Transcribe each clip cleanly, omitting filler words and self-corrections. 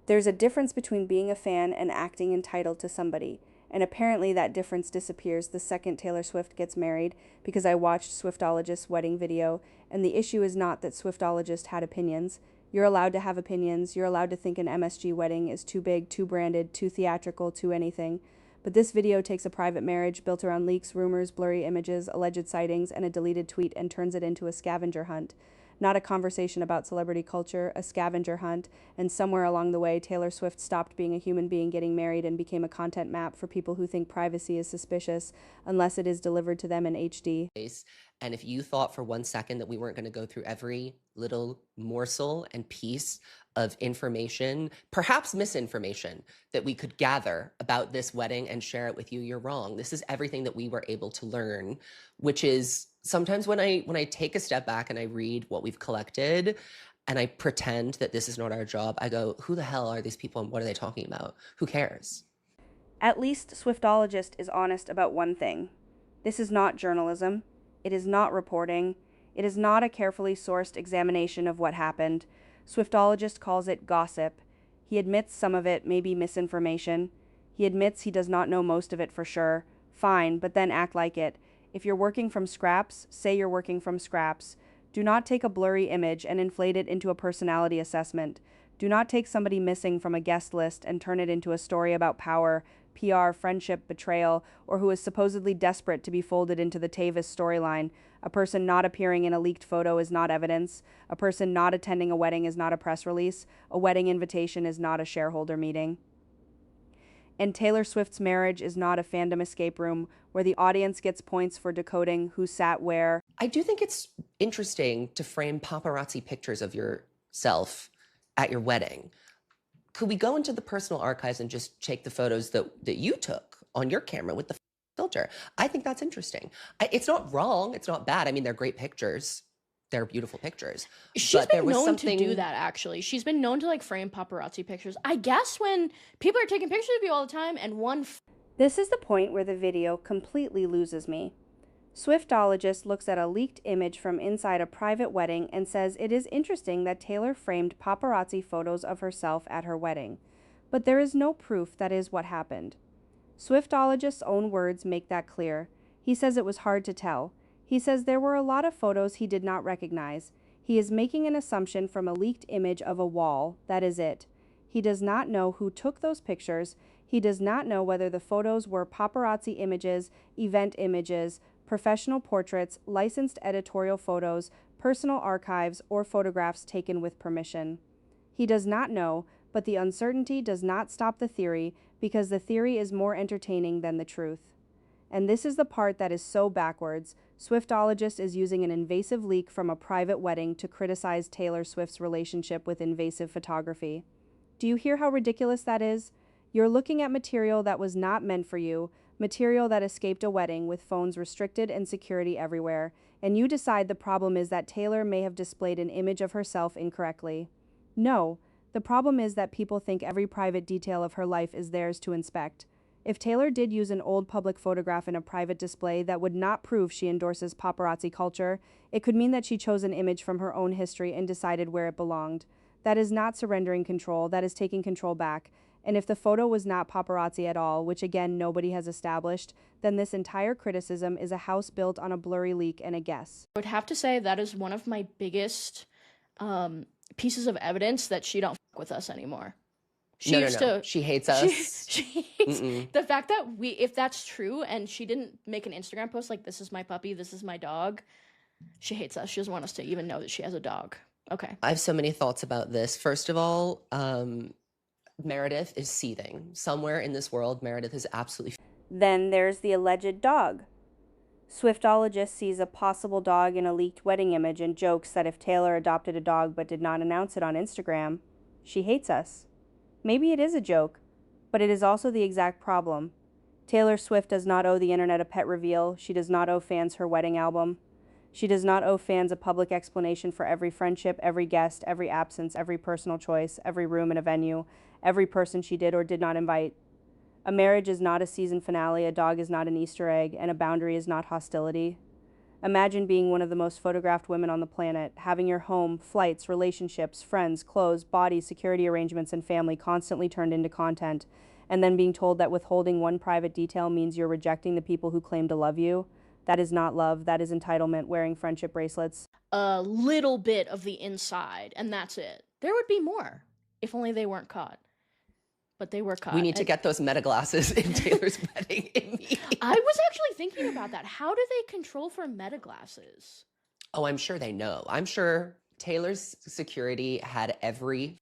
There's a difference between being a fan and acting entitled to somebody, and apparently that difference disappears the second Taylor Swift gets married, because I watched Swiftologist's wedding video, and the issue is not that Swiftologist had opinions. You're allowed to have opinions, you're allowed to think an MSG wedding is too big, too branded, too theatrical, too anything. But this video takes a private marriage built around leaks, rumors, blurry images, alleged sightings, and a deleted tweet and turns it into a scavenger hunt. Not a conversation about celebrity culture, a scavenger hunt, and somewhere along the way, Taylor Swift stopped being a human being getting married and became a content map for people who think privacy is suspicious unless it is delivered to them in HD. And if you thought for 1 second that we weren't going to go through every little morsel and piece of information, perhaps misinformation, that we could gather about this wedding and share it with you, you're wrong. This is everything that we were able to learn, which is sometimes when I take a step back and I read what we've collected and I pretend that this is not our job, I go, who the hell are these people and what are they talking about? Who cares? At least Swiftologist is honest about one thing. This is not journalism. It is not reporting. It is not a carefully sourced examination of what happened. Swiftologist calls it gossip. He admits some of it may be misinformation. He admits he does not know most of it for sure. Fine, but then act like it. If you're working from scraps, say you're working from scraps. Do not take a blurry image and inflate it into a personality assessment. Do not take somebody missing from a guest list and turn it into a story about power, PR, friendship, betrayal, or who is supposedly desperate to be folded into the Tavis storyline. A person not appearing in a leaked photo is not evidence. A person not attending a wedding is not a press release. A wedding invitation is not a shareholder meeting. And Taylor Swift's marriage is not a fandom escape room where the audience gets points for decoding who sat where. I do think it's interesting to frame paparazzi pictures of yourself at your wedding. Could we go into the personal archives and just check the photos that you took on your camera with the filter? I think that's interesting. It's not wrong. It's not bad. I mean, they're great pictures. They're beautiful pictures. She's been known to do that, actually. She's been known to, like, frame paparazzi pictures. I guess when people are taking pictures of you all the time and one... This is the point where the video completely loses me. Swiftologist looks at a leaked image from inside a private wedding and says it is interesting that Taylor framed paparazzi photos of herself at her wedding, but there is no proof that is what happened. Swiftologist's own words make that clear. He says it was hard to tell. He says there were a lot of photos he did not recognize. He is making an assumption from a leaked image of a wall. That is it. He does not know who took those pictures. He does not know whether the photos were paparazzi images, event images, professional portraits, licensed editorial photos, personal archives, or photographs taken with permission. He does not know, but the uncertainty does not stop the theory because the theory is more entertaining than the truth. And this is the part that is so backwards. Swiftologist is using an invasive leak from a private wedding to criticize Taylor Swift's relationship with invasive photography. Do you hear how ridiculous that is? You're looking at material that was not meant for you, material that escaped a wedding with phones restricted and security everywhere, and you decide the problem is that Taylor may have displayed an image of herself incorrectly. No, the problem is that people think every private detail of her life is theirs to inspect. If Taylor did use an old public photograph in a private display, that would not prove she endorses paparazzi culture. It could mean that she chose an image from her own history and decided where it belonged. That is not surrendering control, that is taking control back. And if the photo was not paparazzi at all, which again nobody has established, then this entire criticism is a house built on a blurry leak and a guess. I would have to say that is one of my biggest pieces of evidence that she don't f with us anymore. She used to. She hates us. She hates the fact that if that's true, and she didn't make an Instagram post like, this is my puppy, this is my dog, she hates us. She doesn't want us to even know that she has a dog. Okay. I have so many thoughts about this. First of all, Meredith is seething. Somewhere in this world, Meredith is absolutely... Then there's the alleged dog. Swiftologist sees a possible dog in a leaked wedding image and jokes that if Taylor adopted a dog but did not announce it on Instagram, she hates us. Maybe it is a joke, but it is also the exact problem. Taylor Swift does not owe the internet a pet reveal. She does not owe fans her wedding album. She does not owe fans a public explanation for every friendship, every guest, every absence, every personal choice, every room in a venue, every person she did or did not invite. A marriage is not a season finale, a dog is not an Easter egg, and a boundary is not hostility. Imagine being one of the most photographed women on the planet, having your home, flights, relationships, friends, clothes, body, security arrangements, and family constantly turned into content, and then being told that withholding one private detail means you're rejecting the people who claim to love you. That is not love, that is entitlement, wearing friendship bracelets. A little bit of the inside, and that's it. There would be more if only they weren't caught. But they were caught. We need to get those meta glasses in Taylor's wedding immediately. I was actually thinking about that. How do they control for meta glasses? Oh, I'm sure they know. I'm sure Taylor's security had every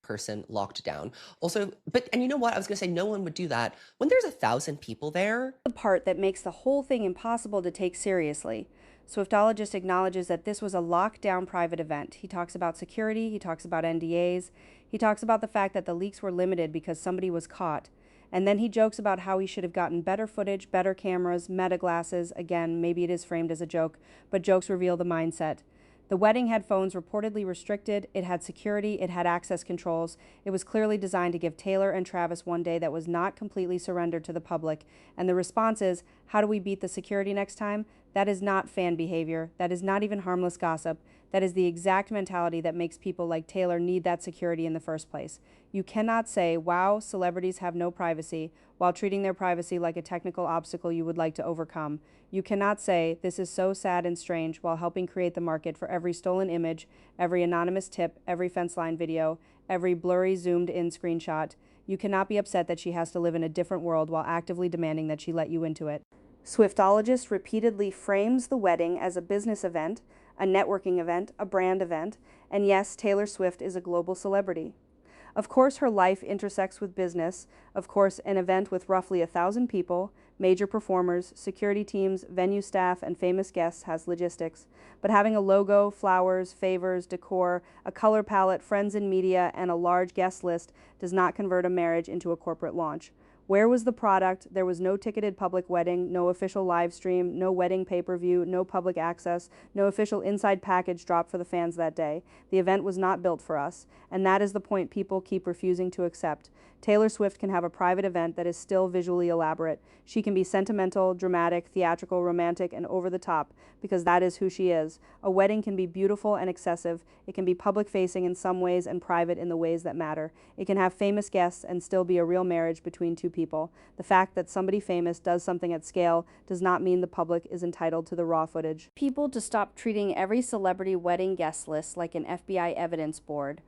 person locked down. Also, and you know what? I was going to say no one would do that when there's 1,000 people there. The part that makes the whole thing impossible to take seriously. Swiftologist acknowledges that this was a locked-down private event. He talks about security, he talks about NDAs, he talks about the fact that the leaks were limited because somebody was caught, and then he jokes about how he should have gotten better footage, better cameras, meta glasses. Again, maybe it is framed as a joke, but jokes reveal the mindset. The wedding had phones reportedly restricted, it had security, it had access controls. It was clearly designed to give Taylor and Travis one day that was not completely surrendered to the public. And the response is, how do we beat the security next time? That is not fan behavior. That is not even harmless gossip. That is the exact mentality that makes people like Taylor need that security in the first place. You cannot say, wow, celebrities have no privacy, while treating their privacy like a technical obstacle you would like to overcome. You cannot say, this is so sad and strange, while helping create the market for every stolen image, every anonymous tip, every fence line video, every blurry zoomed-in screenshot. You cannot be upset that she has to live in a different world while actively demanding that she let you into it. Swiftologist repeatedly frames the wedding as a business event, a networking event, a brand event, and yes, Taylor Swift is a global celebrity. Of course, her life intersects with business. Of course, an event with roughly 1,000 people, major performers, security teams, venue staff, and famous guests has logistics. But having a logo, flowers, favors, decor, a color palette, friends and media, and a large guest list does not convert a marriage into a corporate launch. Where was the product? There was no ticketed public wedding, no official live stream, no wedding pay-per-view, no public access, no official inside package drop for the fans that day. The event was not built for us, and that is the point people keep refusing to accept. Taylor Swift can have a private event that is still visually elaborate. She can be sentimental, dramatic, theatrical, romantic, and over the top, because that is who she is. A wedding can be beautiful and excessive. It can be public-facing in some ways and private in the ways that matter. It can have famous guests and still be a real marriage between two people. The fact that somebody famous does something at scale does not mean the public is entitled to the raw footage. People to stop treating every celebrity wedding guest list like an FBI evidence board.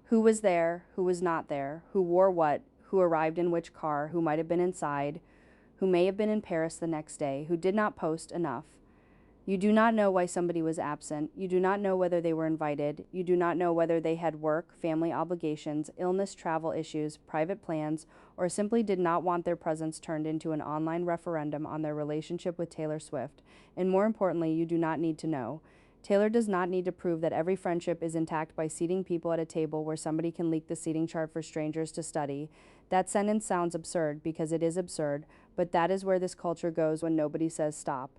Who was there, who was not there, who wore what, who arrived in which car, who might have been inside, who may have been in Paris the next day, who did not post enough. You do not know why somebody was absent. You do not know whether they were invited. You do not know whether they had work, family obligations, illness, travel issues, private plans, or simply did not want their presence turned into an online referendum on their relationship with Taylor Swift. And more importantly, you do not need to know. Taylor does not need to prove that every friendship is intact by seating people at a table where somebody can leak the seating chart for strangers to study. That sentence sounds absurd because it is absurd, but that is where this culture goes when nobody says stop.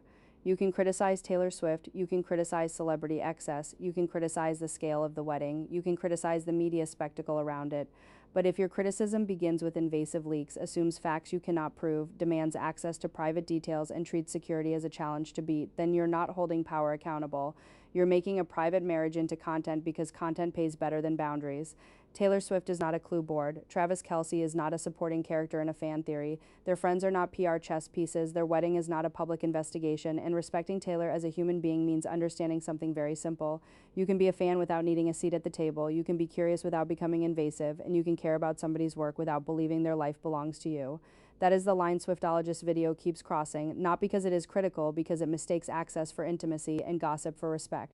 You can criticize Taylor Swift, you can criticize celebrity excess, you can criticize the scale of the wedding, you can criticize the media spectacle around it. But if your criticism begins with invasive leaks, assumes facts you cannot prove, demands access to private details, and treats security as a challenge to beat, then you're not holding power accountable. You're making a private marriage into content because content pays better than boundaries. Taylor Swift is not a clue board. Travis Kelce is not a supporting character in a fan theory. Their friends are not PR chess pieces. Their wedding is not a public investigation. And respecting Taylor as a human being means understanding something very simple. You can be a fan without needing a seat at the table. You can be curious without becoming invasive. And you can care about somebody's work without believing their life belongs to you. That is the line Swiftologist video keeps crossing, not because it is critical, because it mistakes access for intimacy and gossip for respect.